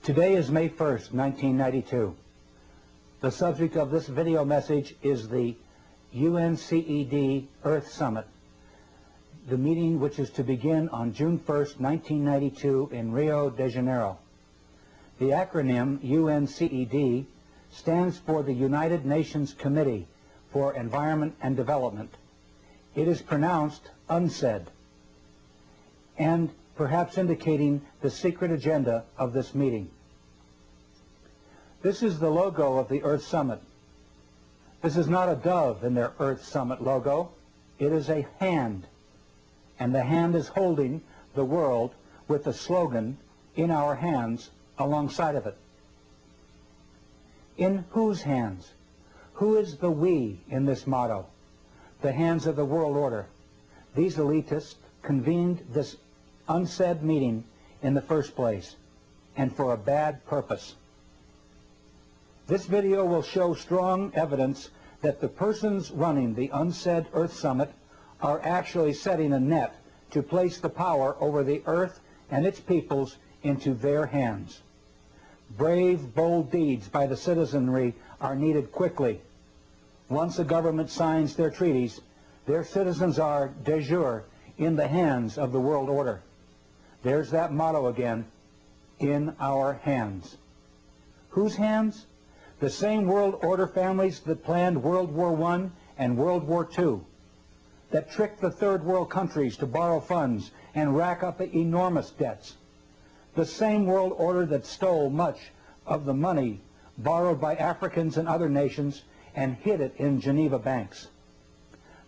Today is May 1st, 1992. The subject of this video message is the UNCED Earth Summit, the meeting which is to begin on June 1st, 1992 in Rio de Janeiro. The acronym UNCED stands for the United Nations Committee for Environment and Development. It is pronounced UNCED, and perhaps indicating the secret agenda of this meeting. This is the logo of the Earth Summit. This is not a dove in their Earth Summit logo. It is a hand, and the hand is holding the world with the slogan, "In our hands," alongside of it. In whose hands? Who is the we in this motto? The hands of the world order. These elitists convened this UNCED meeting in the first place, and for a bad purpose. This video will show strong evidence that the persons running the UNCED Earth Summit are actually setting a net to place the power over the Earth and its peoples into their hands. Brave, bold deeds by the citizenry are needed quickly. Once a government signs their treaties, their citizens are de jure in the hands of the world order. There's that motto again, in our hands. Whose hands? The same world order families that planned World War I and World War II, that tricked the third world countries to borrow funds and rack up enormous debts. The same world order that stole much of the money borrowed by Africans and other nations and hid it in Geneva banks.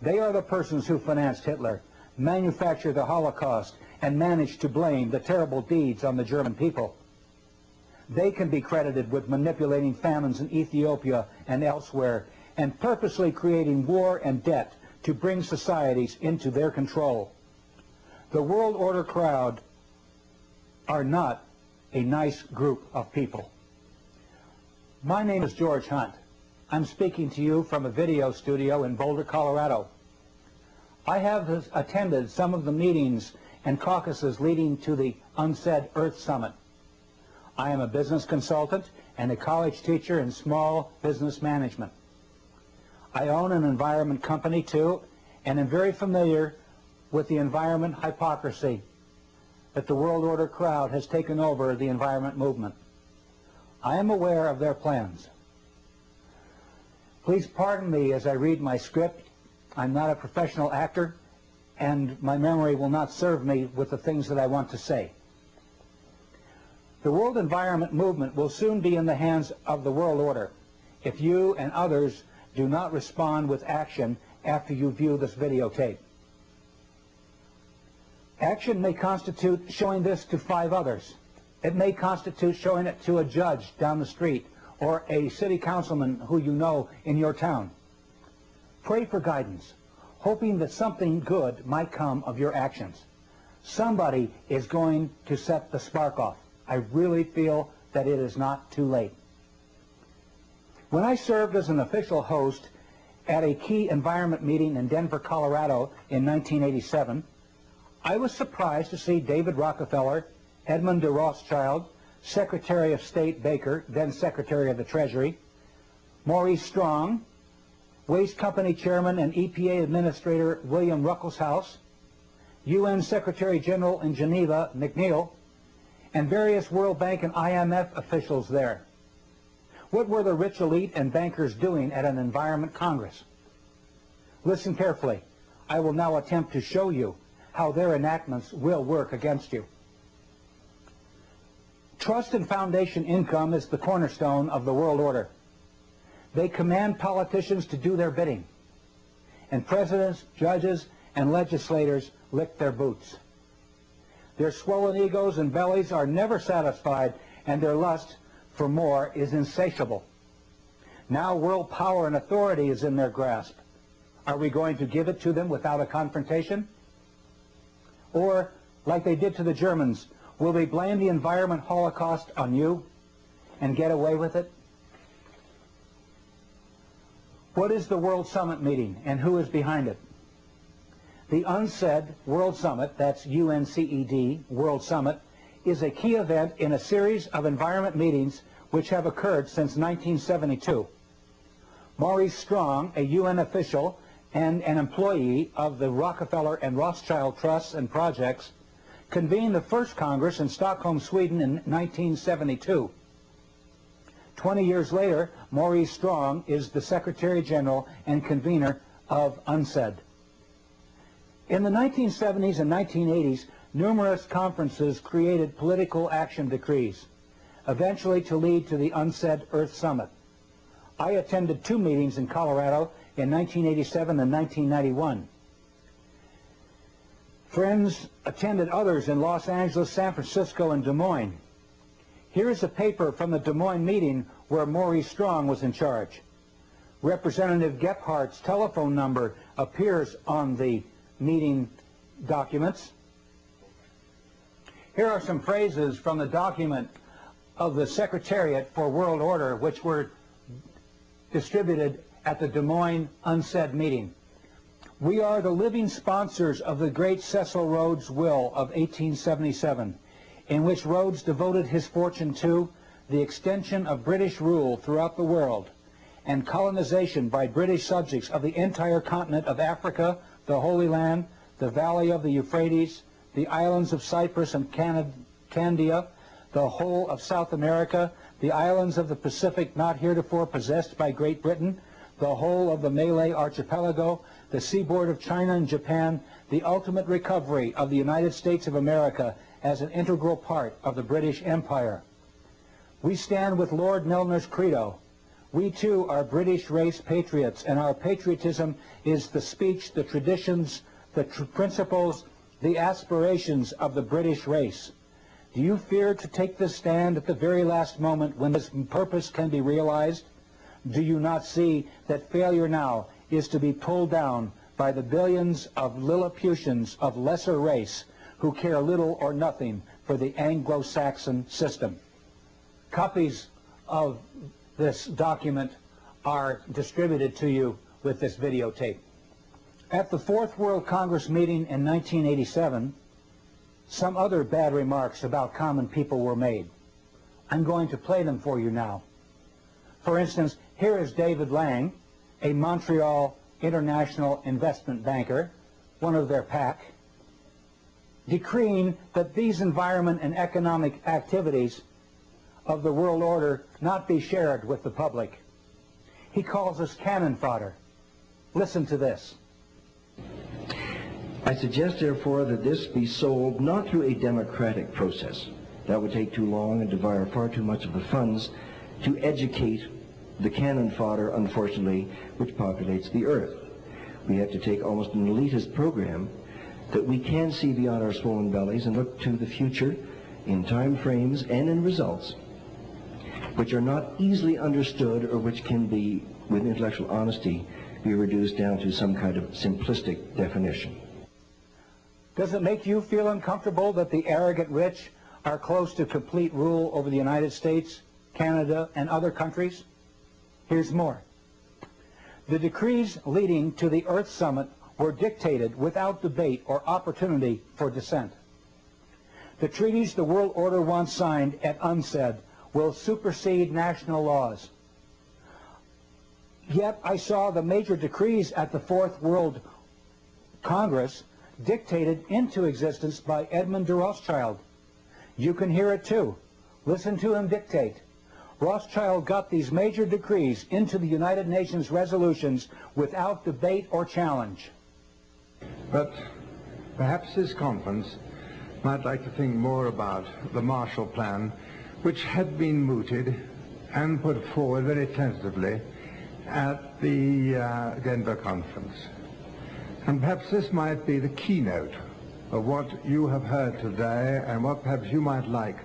They are the persons who financed Hitler, manufactured the Holocaust, and managed to blame the terrible deeds on the German people. They can be credited with manipulating famines in Ethiopia and elsewhere and purposely creating war and debt to bring societies into their control. The world order crowd are not a nice group of people. My name is George Hunt. I'm speaking to you from a video studio in Boulder, Colorado. I have attended some of the meetings and caucuses leading to the UNCED Earth Summit. I am a business consultant and a college teacher in small business management. I own an environment company too, and am very familiar with the environment hypocrisy that the world order crowd has taken over the environment movement. I am aware of their plans. Please pardon me as I read my script. I'm not a professional actor, and my memory will not serve me with the things that I want to say. The world environment movement will soon be in the hands of the world order if you and others do not respond with action after you view this videotape. Action may constitute showing this to 5 others. It may constitute showing it to a judge down the street or a city councilman who you know in your town. Pray for guidance, hoping that something good might come of your actions. Somebody is going to set the spark off. I really feel that it is not too late. When I served as an official host at a key environment meeting in Denver, Colorado in 1987, I was surprised to see David Rockefeller, Edmund de Rothschild, Secretary of State Baker, then Secretary of the Treasury, Maurice Strong, Waste Company Chairman and EPA Administrator William Ruckelshaus, UN Secretary General in Geneva McNeil, and various World Bank and IMF officials there. What were the rich elite and bankers doing at an environment congress? Listen carefully. I will now attempt to show you how their enactments will work against you. Trust and foundation income is the cornerstone of the world order. They command politicians to do their bidding, and presidents, judges, and legislators lick their boots. Their swollen egos and bellies are never satisfied, and their lust for more is insatiable. Now world power and authority is in their grasp. Are we going to give it to them without a confrontation? Or, like they did to the Germans, will they blame the environment holocaust on you and get away with it? What is the World Summit meeting, and who is behind it? The UNCED World Summit, that's UNCED World Summit, is a key event in a series of environment meetings which have occurred since 1972. Maurice Strong, a UN official and an employee of the Rockefeller and Rothschild trusts and projects, convened the first Congress in Stockholm, Sweden in 1972. 20 years later, Maurice Strong is the Secretary General and convener of UNCED. In the 1970s and 1980s, numerous conferences created political action decrees, eventually to lead to the UNCED Earth Summit. I attended 2 meetings in Colorado in 1987 and 1991. Friends attended others in Los Angeles, San Francisco, and Des Moines. Here is a paper from the Des Moines meeting where Maurice Strong was in charge. Representative Gephardt's telephone number appears on the meeting documents. Here are some phrases from the document of the Secretariat for World Order, which were distributed at the Des Moines UNCED meeting. We are the living sponsors of the great Cecil Rhodes' will of 1877, in which Rhodes devoted his fortune to the extension of British rule throughout the world and colonization by British subjects of the entire continent of Africa, the Holy Land, the valley of the Euphrates, the islands of Cyprus and Candia, the whole of South America, the islands of the Pacific not heretofore possessed by Great Britain, the whole of the Malay archipelago, the seaboard of China and Japan, the ultimate recovery of the United States of America as an integral part of the British Empire. We stand with Lord Milner's credo. We too are British race patriots, and our patriotism is the speech, the traditions, the principles, the aspirations of the British race. Do you fear to take this stand at the very last moment when this purpose can be realized? Do you not see that failure now is to be pulled down by the billions of Lilliputians of lesser race who care little or nothing for the Anglo-Saxon system? Copies of this document are distributed to you with this videotape. At the Fourth World Congress meeting in 1987, some other bad remarks about common people were made. I'm going to play them for you now. For instance, here is David Lang, a Montreal international investment banker, one of their pack, decreeing that these environment and economic activities of the world order not be shared with the public. He calls us cannon fodder. Listen to this. I suggest, therefore, that this be sold not through a democratic process. That would take too long and devour far too much of the funds to educate the cannon fodder, unfortunately, which populates the earth. We have to take almost an elitist program that we can see beyond our swollen bellies and look to the future in time frames and in results which are not easily understood or which can be, with intellectual honesty, be reduced down to some kind of simplistic definition. Does it make you feel uncomfortable that the arrogant rich are close to complete rule over the United States, Canada, and other countries? Here's more. The decrees leading to the Earth Summit were dictated without debate or opportunity for dissent. The treaties the world order once signed at UNCED will supersede national laws. Yet I saw the major decrees at the Fourth World Congress dictated into existence by Edmund de Rothschild. You can hear it too. Listen to him dictate. Rothschild got these major decrees into the United Nations resolutions without debate or challenge. But perhaps this conference might like to think more about the Marshall Plan, which had been mooted and put forward very tentatively at the Denver conference. And perhaps this might be the keynote of what you have heard today and what perhaps you might like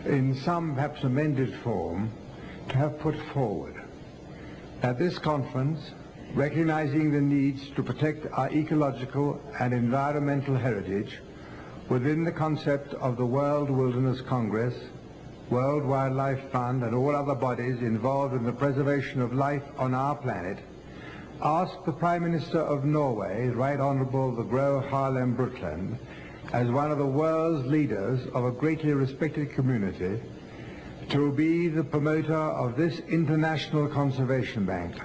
in some perhaps amended form to have put forward. At this conference, recognizing the needs to protect our ecological and environmental heritage within the concept of the World Wilderness Congress, World Wildlife Fund, and all other bodies involved in the preservation of life on our planet, asked the Prime Minister of Norway, Right Honourable the Gro Harlem Brundtland, as one of the world's leaders of a greatly respected community, to be the promoter of this International Conservation Bank.